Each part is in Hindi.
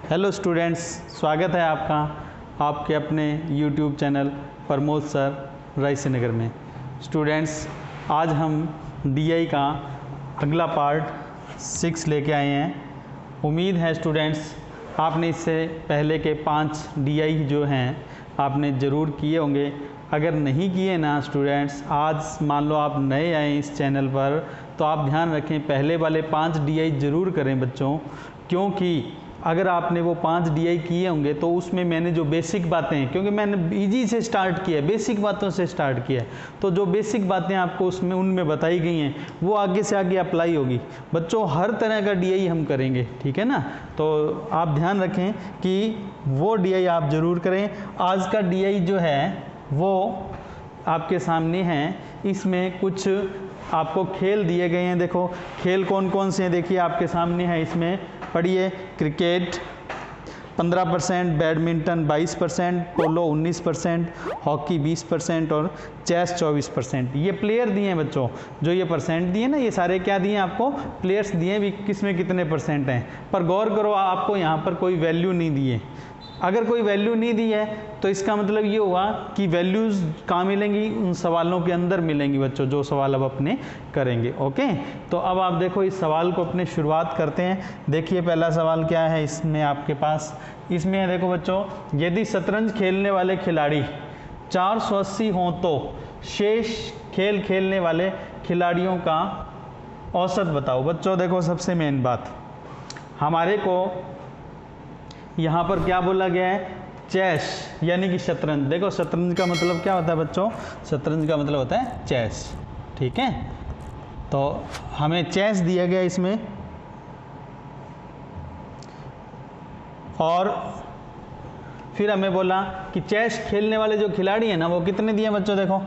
हेलो स्टूडेंट्स, स्वागत है आपका आपके अपने यूट्यूब चैनल प्रमोद सर रायसीनगर में। स्टूडेंट्स, आज हम डीआई का अगला पार्ट 6 लेके आए हैं। उम्मीद है स्टूडेंट्स आपने इससे पहले के 5 डीआई जो हैं आपने ज़रूर किए होंगे। अगर नहीं किए ना स्टूडेंट्स, आज मान लो आप नए आए इस चैनल पर, तो आप ध्यान रखें पहले वाले 5 डीआई ज़रूर करें बच्चों, क्योंकि अगर आपने वो 5 डीआई किए होंगे तो उसमें मैंने जो बेसिक बातें हैं, क्योंकि मैंने इजी से स्टार्ट किया है, बेसिक बातों से स्टार्ट किया है, तो जो बेसिक बातें आपको उसमें उनमें बताई गई हैं वो आगे से आगे अप्लाई होगी बच्चों। हर तरह का डीआई हम करेंगे, ठीक है ना। तो आप ध्यान रखें कि वो डीआई आप ज़रूर करें। आज का डीआई जो है वो आपके सामने है। इसमें कुछ आपको खेल दिए गए हैं। देखो खेल कौन कौन से हैं, देखिए आपके सामने है। इसमें पढ़िए, क्रिकेट 15%, बैडमिंटन 22%, पोलो 19%, हॉकी 20% और चेस 24%। ये प्लेयर दिए हैं बच्चों, जो ये परसेंट दिए ना, ये सारे क्या दिए हैं आपको, प्लेयर्स दिए हैं भी किसमें कितने परसेंट हैं। पर गौर करो, आपको यहाँ पर कोई वैल्यू नहीं दी है। अगर कोई वैल्यू नहीं दी है तो इसका मतलब ये हुआ कि वैल्यूज़ कहाँ मिलेंगी, उन सवालों के अंदर मिलेंगी बच्चों, जो सवाल अब अपने करेंगे। ओके, तो अब आप देखो इस सवाल को अपने शुरुआत करते हैं। देखिए पहला सवाल क्या है इसमें आपके पास, इसमें है देखो बच्चों, यदि शतरंज खेलने वाले खिलाड़ी 480 हों तो शेष खेल खेलने वाले खिलाड़ियों का औसत बताओ। बच्चों देखो, सबसे मेन बात हमारे को यहाँ पर क्या बोला गया है, चेस यानी कि शतरंज। देखो शतरंज का मतलब क्या होता है बच्चों, शतरंज का मतलब होता है चेस, ठीक है। तो हमें चेस दिया गया इसमें, और फिर हमें बोला कि चेस खेलने वाले जो खिलाड़ी हैं ना वो कितने दिए बच्चों, देखो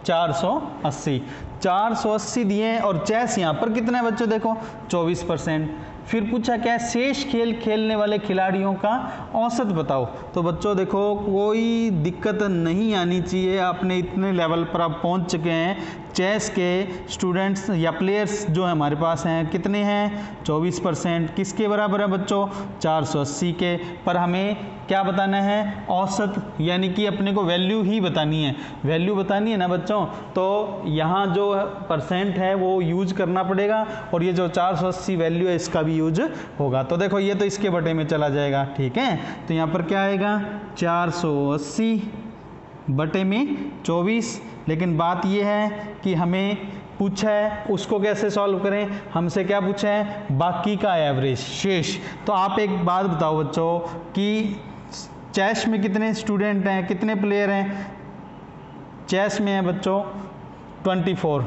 480 दिए हैं, और चेस यहाँ पर कितना है बच्चों, देखो 24%। फिर पूछा क्या, शेष खेल खेलने वाले खिलाड़ियों का औसत बताओ। तो बच्चों देखो कोई दिक्कत नहीं आनी चाहिए, आपने इतने लेवल पर आप पहुंच चुके हैं। चेस के स्टूडेंट्स या प्लेयर्स जो हमारे पास हैं कितने हैं, 24%। किसके बराबर है बच्चों, 480 के। पर हमें क्या बताना है, औसत, यानी कि अपने को वैल्यू ही बतानी है। वैल्यू बतानी है ना बच्चों, तो यहाँ जो परसेंट है वो यूज करना पड़ेगा, और ये जो 480 वैल्यू है इसका भी यूज होगा। तो देखो ये तो इसके बटे में चला जाएगा, ठीक है। तो यहाँ पर क्या आएगा, 480 बटे में 24। लेकिन बात ये है कि हमें पूछा है उसको कैसे सॉल्व करें, हमसे क्या पूछा है, बाकी का एवरेज, शेष। तो आप एक बात बताओ बच्चों कि चेस में कितने स्टूडेंट हैं, कितने प्लेयर हैं, चेस में है बच्चों 24,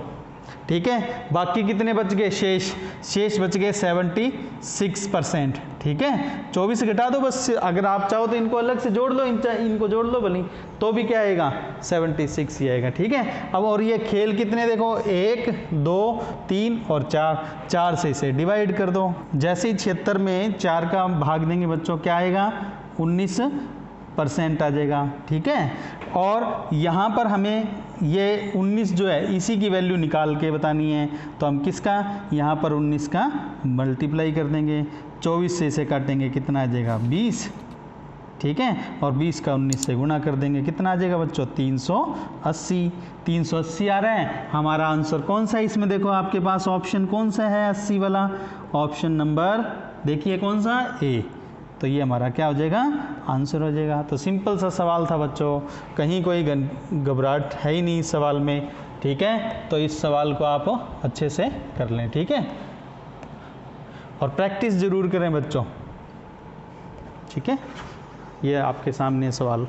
ठीक है। बाकी कितने बच गए, शेष बच गए 76%, ठीक है। 24 घटा दो बस, अगर आप चाहो तो इनको अलग से जोड़ लो, इनको जोड़ लो भली, तो भी क्या आएगा, 76 ही आएगा, ठीक है। अब और ये खेल कितने, देखो 1 2 3 और 4 से इसे डिवाइड कर दो। जैसे ही 76 में 4 का भाग देंगे बच्चों, क्या आएगा, 19% आ जाएगा, ठीक है। और यहाँ पर हमें ये 19 जो है इसी की वैल्यू निकाल के बतानी है, तो हम किसका, यहाँ पर 19 का मल्टीप्लाई कर देंगे, 24 से इसे काटेंगे, कितना आ जाएगा, 20, ठीक है। और 20 का 19 से गुणा कर देंगे, कितना आ जाएगा बच्चों, 380 आ रहा है। हमारा आंसर कौन सा है इसमें, देखो आपके पास ऑप्शन कौन सा है, 80 वाला, ऑप्शन नंबर देखिए कौन सा, ए। तो ये हमारा क्या हो जाएगा, आंसर हो जाएगा। तो सिंपल सा सवाल था बच्चों, कहीं कोई घबराहट है ही नहीं इस सवाल में, ठीक है। तो इस सवाल को आप अच्छे से कर लें, ठीक है, और प्रैक्टिस ज़रूर करें बच्चों, ठीक है। ये आपके सामने सवाल।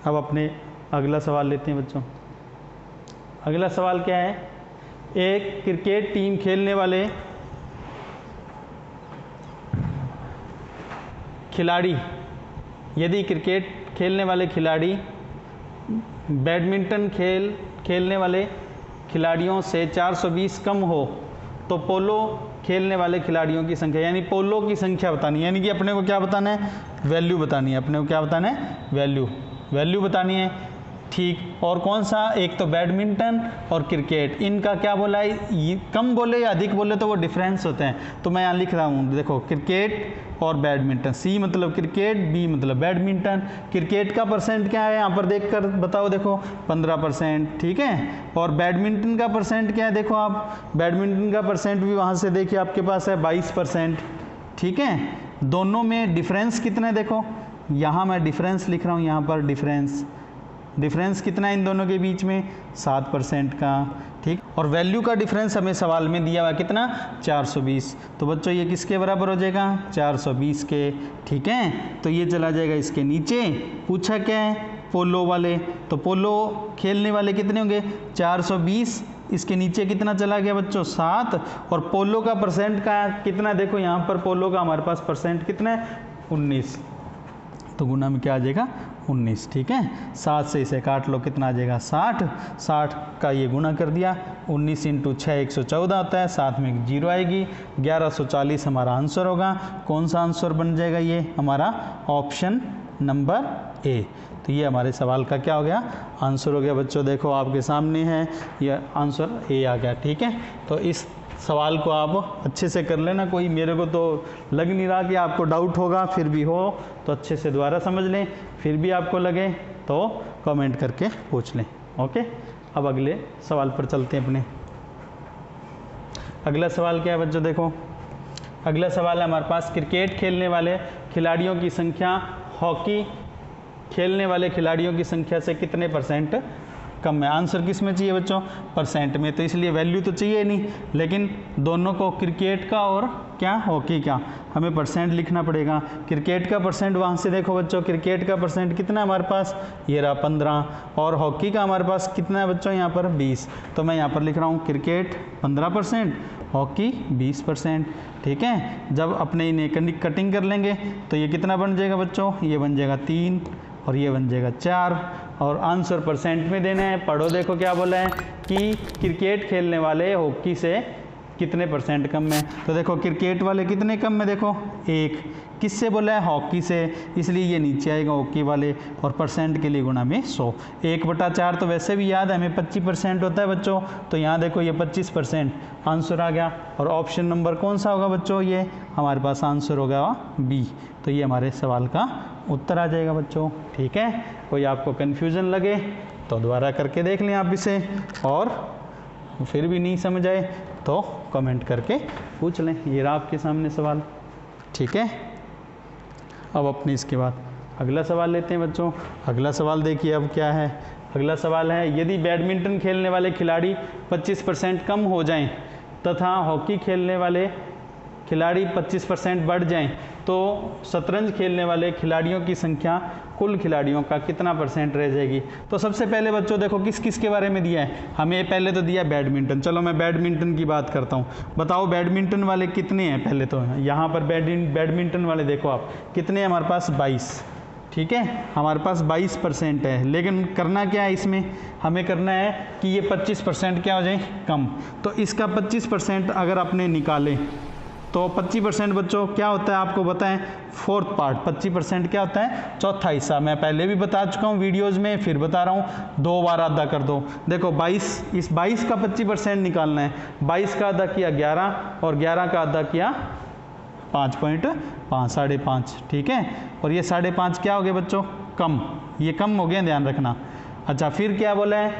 अब अपने अगला सवाल लेते हैं बच्चों। अगला सवाल क्या है, एक क्रिकेट टीम खेलने वाले खिलाड़ी, यदि क्रिकेट खेलने वाले खिलाड़ी बैडमिंटन खेलने वाले खिलाड़ियों से 420 कम हो तो पोलो खेलने वाले खिलाड़ियों की संख्या, यानी पोलो की संख्या बतानी है, यानी कि अपने को क्या बताना है, वैल्यू बतानी है। अपने को क्या बताना है, वैल्यू बतानी है। ठीक। और कौन सा, एक तो बैडमिंटन और क्रिकेट, इनका क्या बोला है, ये कम बोले या अधिक बोले तो वो डिफरेंस होते हैं। तो मैं यहाँ लिख रहा हूँ, देखो क्रिकेट और बैडमिंटन, सी मतलब क्रिकेट, बी मतलब बैडमिंटन। क्रिकेट का परसेंट क्या है यहाँ पर देख कर बताओ, देखो 15%, ठीक है। और बैडमिंटन का परसेंट क्या है, देखो आप बैडमिंटन का परसेंट भी वहाँ से देखिए आपके पास है 22%, ठीक है। दोनों में डिफरेंस कितना है, देखो यहाँ मैं डिफरेंस लिख रहा हूँ, यहाँ पर डिफरेंस कितना है इन दोनों के बीच में, 7% का, ठीक। और वैल्यू का डिफरेंस हमें सवाल में दिया हुआ कितना, 420। तो बच्चों ये किसके बराबर हो जाएगा, 420 के, ठीक है। तो ये चला जाएगा इसके नीचे। पूछा क्या है, पोलो वाले, तो पोलो खेलने वाले कितने होंगे, 420, इसके नीचे कितना चला गया बच्चों, 7। और पोलो का परसेंट का कितना, देखो यहाँ पर पोलो का हमारे पास परसेंट कितना है, 19। तो गुना में क्या आ जाएगा, 19, ठीक है। 7 से इसे काट लो, कितना आ जाएगा, 60 का ये गुना कर दिया, 19 × 6 114 होता है, साथ में एक 0 आएगी, 1140 हमारा आंसर होगा। कौन सा आंसर बन जाएगा, ये हमारा ऑप्शन नंबर ए। तो ये हमारे सवाल का क्या हो गया, आंसर हो गया बच्चों। देखो आपके सामने है, ये आंसर ए आ गया, ठीक है। तो इस सवाल को आप अच्छे से कर लेना, कोई मेरे को तो लग नहीं रहा कि आपको डाउट होगा, फिर भी हो तो अच्छे से दोबारा समझ लें, फिर भी आपको लगे तो कमेंट करके पूछ लें, ओके। अब अगले सवाल पर चलते हैं अपने। अगला सवाल क्या है बच्चों, देखो अगला सवाल है हमारे पास, क्रिकेट खेलने वाले खिलाड़ियों की संख्या हॉकी खेलने वाले खिलाड़ियों की संख्या से कितने % कम है। आंसर किस में चाहिए बच्चों, परसेंट में, तो इसलिए वैल्यू तो चाहिए नहीं, लेकिन दोनों को, क्रिकेट का और क्या, हॉकी का, हमें परसेंट लिखना पड़ेगा। क्रिकेट का परसेंट वहाँ से देखो बच्चों, क्रिकेट का परसेंट कितना है हमारे पास, ये रहा 15, और हॉकी का हमारे पास कितना है बच्चों, यहाँ पर 20। तो मैं यहाँ पर लिख रहा हूँ क्रिकेट 15%, हॉकी 20%, ठीक है। जब अपने इन्हें कटिंग कर लेंगे तो ये कितना बन जाएगा बच्चों, ये बन जाएगा 3 और ये बन जाएगा 4। और आंसर परसेंट में देना है। पढ़ो, देखो क्या बोला है कि क्रिकेट खेलने वाले हॉकी से कितने % कम है। तो देखो क्रिकेट वाले कितने कम है, देखो 1, किससे बोला है, हॉकी से, इसलिए ये नीचे आएगा हॉकी वाले, और परसेंट के लिए गुना में 100। 1/4 तो वैसे भी याद है हमें 25% होता है बच्चों, तो यहाँ देखो ये 25% आंसर आ गया। और ऑप्शन नंबर कौन सा होगा बच्चों, ये हमारे पास आंसर होगा बी। तो ये हमारे सवाल का उत्तर आ जाएगा बच्चों, ठीक है। कोई आपको कन्फ्यूज़न लगे तो दोबारा करके देख लें आप इसे, और फिर भी नहीं समझ आए तो कमेंट करके पूछ लें। ये रहा आपके सामने सवाल, ठीक है। अब अपने इसके बाद अगला सवाल लेते हैं बच्चों। अगला सवाल देखिए अब क्या है। अगला सवाल है, यदि बैडमिंटन खेलने वाले खिलाड़ी 25% कम हो जाएं तथा हॉकी खेलने वाले खिलाड़ी 25% बढ़ जाएं तो शतरंज खेलने वाले खिलाड़ियों की संख्या कुल खिलाड़ियों का कितना % रह जाएगी। तो सबसे पहले बच्चों देखो किस किस के बारे में दिया है, हमें पहले तो दिया बैडमिंटन। चलो मैं बैडमिंटन की बात करता हूँ, बताओ बैडमिंटन वाले कितने हैं। पहले तो यहाँ पर बैडमिंटन वाले देखो आप कितने हैं, हमारे पास 22, ठीक है, हमारे पास 22% है। लेकिन करना क्या है इसमें, हमें करना है कि ये 25% क्या हो जाए, कम। तो इसका 25% अगर आपने निकाले तो 25% बच्चों क्या होता है आपको बताएं, 4th पार्ट। 25% क्या होता है, चौथा हिस्सा। मैं पहले भी बता चुका हूँ वीडियोज़ में, फिर बता रहा हूँ, 2 बार आधा कर दो। देखो 22, इस 22 का 25% निकालना है। 22 का आधा किया 11 और 11 का आधा किया 5.5, 5.5, ठीक है। और ये 5.5 क्या हो गए बच्चों, कम, ये कम हो गए, ध्यान रखना। अच्छा फिर क्या बोला है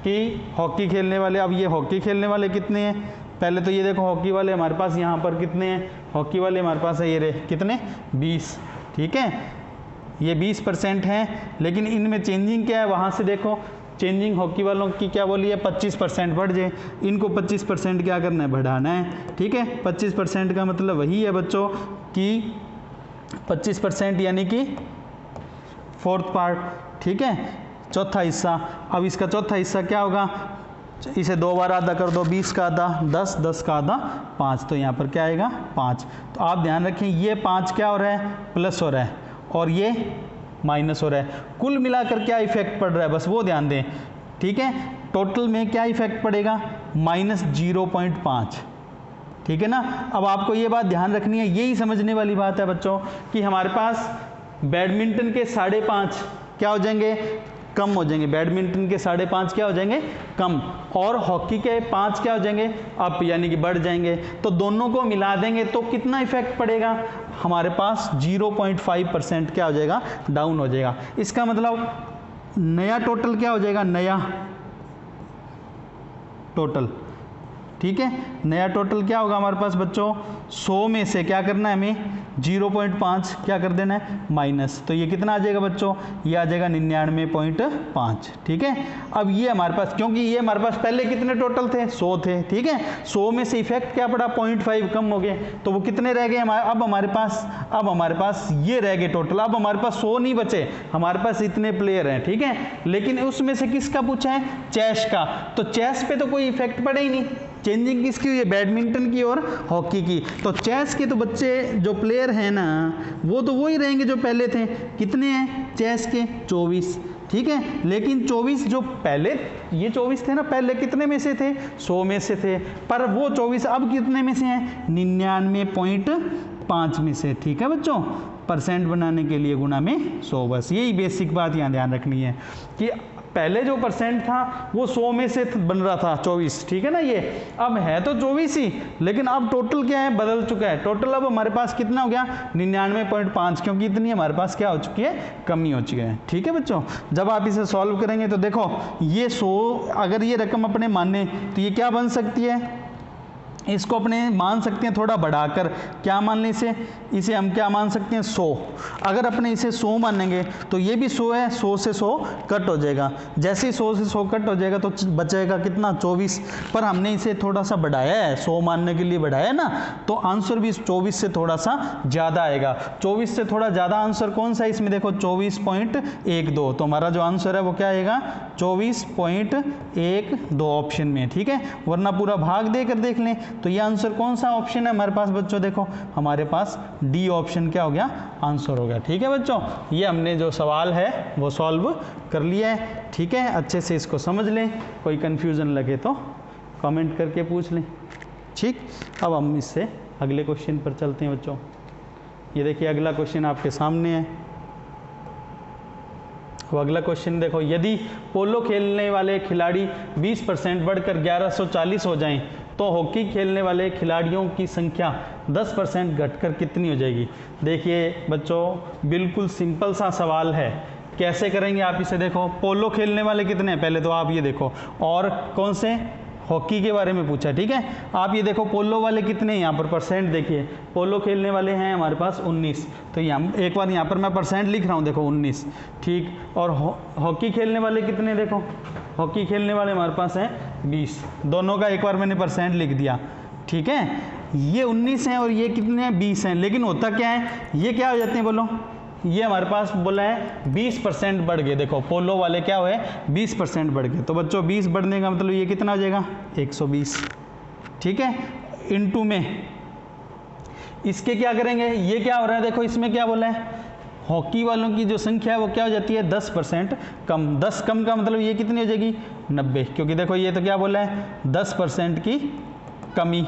कि हॉकी खेलने वाले, अब ये हॉकी खेलने वाले कितने हैं, पहले तो ये देखो हॉकी वाले हमारे पास यहाँ पर कितने हैं, हॉकी वाले हमारे पास है ये रहे कितने, 20, ठीक है, ये 20% हैं। लेकिन इनमें चेंजिंग क्या है, वहाँ से देखो चेंजिंग हॉकी वालों की क्या बोली है, 25% बढ़ जाए, इनको 25% क्या करना है, बढ़ाना है, ठीक है। 25% का मतलब वही है बच्चों कि 25% यानी कि 4th पार्ट, ठीक है, चौथा हिस्सा। अब इसका चौथा हिस्सा क्या होगा, इसे 2 बार आधा कर दो, 20 का आधा 10, 10 का आधा 5, तो यहाँ पर क्या आएगा 5। तो आप ध्यान रखें ये 5 क्या हो रहा है, प्लस हो रहा है, और ये माइनस हो रहा है। कुल मिलाकर क्या इफेक्ट पड़ रहा है बस वो ध्यान दें, ठीक है। टोटल में क्या इफेक्ट पड़ेगा, -0.5, ठीक है ना। अब आपको ये बात ध्यान रखनी है, यही समझने वाली बात है बच्चों कि हमारे पास बैडमिंटन के 5.5 क्या हो जाएंगे, कम हो जाएंगे। बैडमिंटन के 5.5 क्या हो जाएंगे, कम, और हॉकी के 5 क्या हो जाएंगे, अप, यानी कि बढ़ जाएंगे। तो दोनों को मिला देंगे तो कितना इफेक्ट पड़ेगा, हमारे पास 0.5% क्या हो जाएगा, डाउन हो जाएगा। इसका मतलब नया टोटल क्या हो जाएगा, नया टोटल, ठीक है, नया टोटल क्या होगा हमारे पास बच्चों, 100 में से क्या करना है हमें, 0.5 क्या कर देना है, माइनस, तो ये कितना आ जाएगा बच्चों, ये आ जाएगा 99.5, ठीक है। अब ये हमारे पास, क्योंकि ये हमारे पास पहले कितने टोटल थे, 100 थे, ठीक है, 100 में से इफेक्ट क्या पड़ा, 0.5 कम हो गए, तो वो कितने रह गए अब हमारे पास ये रह गए टोटल। अब हमारे पास 100 नहीं बचे, हमारे पास इतने प्लेयर हैं, ठीक है, लेकिन उसमें से किसका पूछा है, चेस का, तो चेस पे तो कोई इफेक्ट पड़े ही नहीं, चेंजिंग किसकी हुई है, बैडमिंटन की और हॉकी की। तो चेस के तो बच्चे जो प्लेयर हैं ना, वो तो वही रहेंगे जो पहले थे, कितने हैं चेस के, 24, ठीक है, लेकिन 24 जो पहले, ये 24 थे ना पहले, कितने में से थे, 100 में से थे, पर वो 24 अब कितने में से हैं, 99.5 में से, ठीक है बच्चों, परसेंट बनाने के लिए गुना में 100, बस यही बेसिक बात यहाँ ध्यान रखनी है कि पहले जो परसेंट था वो 100 में से बन रहा था 24, ठीक है ना, ये अब है तो 24 ही, लेकिन अब टोटल क्या है, बदल चुका है, टोटल अब हमारे पास कितना हो गया, 99.5, क्योंकि इतनी हमारे पास क्या हो चुकी है, कमी हो चुकी है, ठीक है बच्चों। जब आप इसे सॉल्व करेंगे तो देखो ये 100 अगर ये रकम अपने माने तो ये क्या बन सकती है, इसको अपने मान सकते हैं थोड़ा बढ़ाकर, क्या मान लें इसे हम क्या मान सकते हैं, 100, अगर अपने इसे 100 मानेंगे तो ये भी 100 है, 100 से 100 कट हो जाएगा, जैसे ही 100 से 100 कट हो जाएगा तो बचेगा कितना, 24, पर हमने इसे थोड़ा सा बढ़ाया है, 100 मानने के लिए बढ़ाया है ना, तो आंसर भी 24 से थोड़ा सा ज़्यादा आएगा। 24 से थोड़ा ज़्यादा आंसर कौन सा है इसमें, देखो 24.12, तो हमारा जो आंसर है वो क्या आएगा, 24.12 ऑप्शन में, ठीक है, वरना पूरा भाग देकर देख लें तो ये आंसर कौन सा ऑप्शन है हमारे पास बच्चों, देखो हमारे पास डी ऑप्शन क्या हो गया, आंसर हो गया, ठीक है बच्चों। ये हमने जो सवाल है वो सॉल्व कर लिया है, ठीक है, अच्छे से इसको समझ लें, कोई कंफ्यूजन लगे तो कमेंट करके पूछ लें, ठीक। अब हम इससे अगले क्वेश्चन पर चलते हैं बच्चों। ये देखिए अगला क्वेश्चन आपके सामने है। अब अगला क्वेश्चन देखो, यदि पोलो खेलने वाले खिलाड़ी 20% बढ़कर 1140 हो जाएं तो हॉकी खेलने वाले खिलाड़ियों की संख्या 10% घटकर कितनी हो जाएगी। देखिए बच्चों बिल्कुल सिंपल सा सवाल है, कैसे करेंगे आप इसे, देखो पोलो खेलने वाले कितने हैं पहले तो आप ये देखो, और कौन से, हॉकी के बारे में पूछा, ठीक है, आप ये देखो पोलो वाले कितने हैं, यहाँ पर परसेंट देखिए, पोलो खेलने वाले हैं हमारे पास 19, तो यहाँ एक बार यहाँ पर मैं परसेंट लिख रहा हूँ, देखो 19, ठीक, और हॉकी खेलने वाले कितने, देखो हॉकी खेलने वाले हमारे पास हैं 20, दोनों का एक बार मैंने परसेंट लिख दिया, ठीक है, ये 19 हैं और ये कितने हैं, 20 हैं, लेकिन होता क्या है, ये क्या हो जाते हैं बोलो, ये हमारे पास बोला है 20% बढ़ गए, देखो पोलो वाले क्या हुए 20% बढ़ गए, तो बच्चों 20 बढ़ने का मतलब ये कितना हो जाएगा 120, ठीक है, इनटू में इसके क्या करेंगे, ये क्या हो रहा है, देखो इसमें क्या बोला है, हॉकी वालों की जो संख्या है वो क्या हो जाती है 10% कम, 10 कम का मतलब ये कितनी हो जाएगी 90, क्योंकि देखो ये तो क्या बोला है 10% की कमी,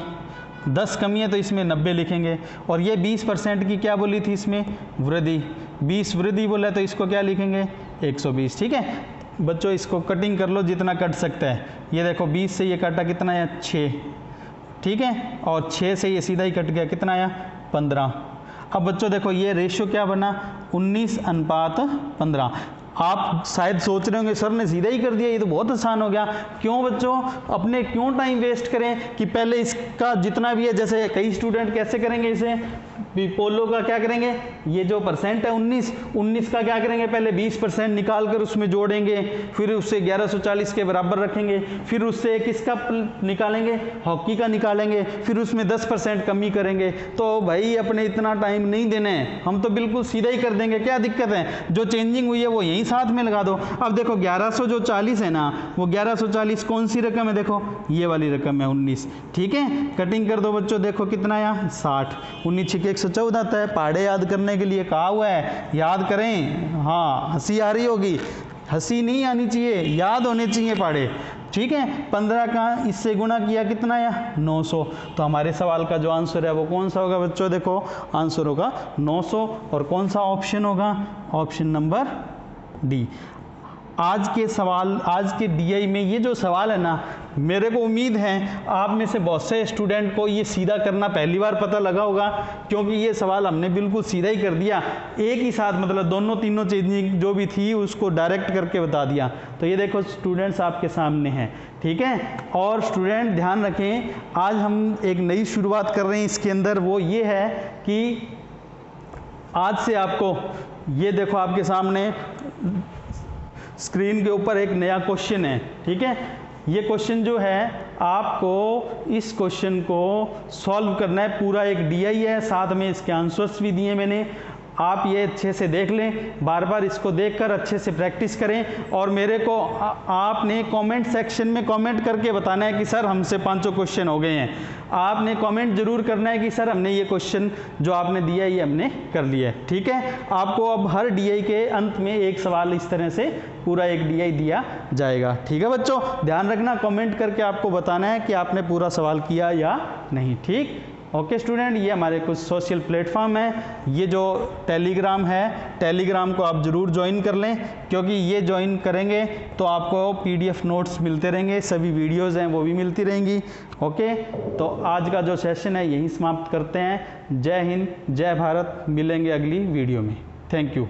10 कमी है तो इसमें 90 लिखेंगे, और ये 20% की क्या बोली थी इसमें वृद्धि, 20 वृद्धि बोला है तो इसको क्या लिखेंगे 120, ठीक है बच्चों। इसको कटिंग कर लो जितना कट सकता है, ये देखो 20 से ये काटा कितना आया 6, ठीक है, और 6 से ये सीधा ही कट गया, कितना आया 15। अब बच्चों देखो ये रेशियो क्या बना 19:15। आप शायद सोच रहे होंगे सर ने सीधा ही कर दिया, ये तो बहुत आसान हो गया। क्यों बच्चों, अपने क्यों टाइम वेस्ट करें कि पहले इसका जितना भी है, जैसे कई स्टूडेंट कैसे करेंगे इसे, पोलो का क्या करेंगे, ये जो परसेंट है 19 का क्या करेंगे, पहले 20% निकाल कर उसमें जोड़ेंगे, फिर उससे 1140 के बराबर रखेंगे, फिर उससे किसका निकालेंगे, हॉकी का निकालेंगे, फिर उसमें 10% कमी करेंगे। तो भाई अपने इतना टाइम नहीं देना है, हम तो बिल्कुल सीधा ही कर देंगे, क्या दिक्कत है, जो चेंजिंग हुई है वो यहीं साथ में लगा दो। अब देखो 1140 है ना, वो 1140 कौन सी रकम है, देखो ये वाली रकम है 19, ठीक है, कटिंग कर दो बच्चों, देखो कितना आया 60, 19 6 114 आता है। पहाड़े याद करने के लिए कहा हुआ है, याद करें, हाँ हंसी आ रही होगी, हंसी नहीं आनी चाहिए, याद होने चाहिए पहाड़े, ठीक है। 15 का इससे गुणा किया कितना आया 900, तो हमारे सवाल का जो आंसर है वो कौन सा होगा बच्चों, देखो आंसर होगा 900, और कौन सा ऑप्शन होगा, ऑप्शन नंबर डी। आज के DI में ये जो सवाल है ना, मेरे को उम्मीद है आप में से बहुत से स्टूडेंट को ये सीधा करना पहली बार पता लगा होगा, क्योंकि ये सवाल हमने बिल्कुल सीधा ही कर दिया, एक ही साथ, मतलब दोनों तीनों चीज़ें जो भी थी उसको डायरेक्ट करके बता दिया। तो ये देखो स्टूडेंट्स आपके सामने हैं, ठीक है। और स्टूडेंट ध्यान रखें, आज हम एक नई शुरुआत कर रहे हैं इसके अंदर, वो ये है कि आज से आपको, ये देखो आपके सामने स्क्रीन के ऊपर एक नया क्वेश्चन है, ठीक है। ये क्वेश्चन जो है आपको इस क्वेश्चन को सॉल्व करना है, पूरा एक DI है, साथ में इसके आंसर्स भी दिए मैंने, आप ये अच्छे से देख लें, बार बार इसको देखकर अच्छे से प्रैक्टिस करें। और मेरे को आपने कमेंट सेक्शन में कमेंट करके बताना है कि सर हमसे 500 क्वेश्चन हो गए हैं। आपने कमेंट जरूर करना है कि सर हमने ये क्वेश्चन जो आपने दिया ये हमने कर लिया है, ठीक है। आपको अब हर DI के अंत में एक सवाल इस तरह से पूरा एक DI दिया जाएगा, ठीक है बच्चों। ध्यान रखना, कमेंट करके आपको बताना है कि आपने पूरा सवाल किया या नहीं, ठीक। ओके स्टूडेंट, ये हमारे कुछ सोशल प्लेटफॉर्म है। ये जो टेलीग्राम है, टेलीग्राम को आप ज़रूर ज्वाइन कर लें, क्योंकि ये ज्वाइन करेंगे तो आपको PDF नोट्स मिलते रहेंगे, सभी वीडियोज़ हैं वो भी मिलती रहेंगी। ओके, तो आज का जो सेशन है यहीं समाप्त करते हैं। जय हिंद, जय भारत, मिलेंगे अगली वीडियो में। Thank you.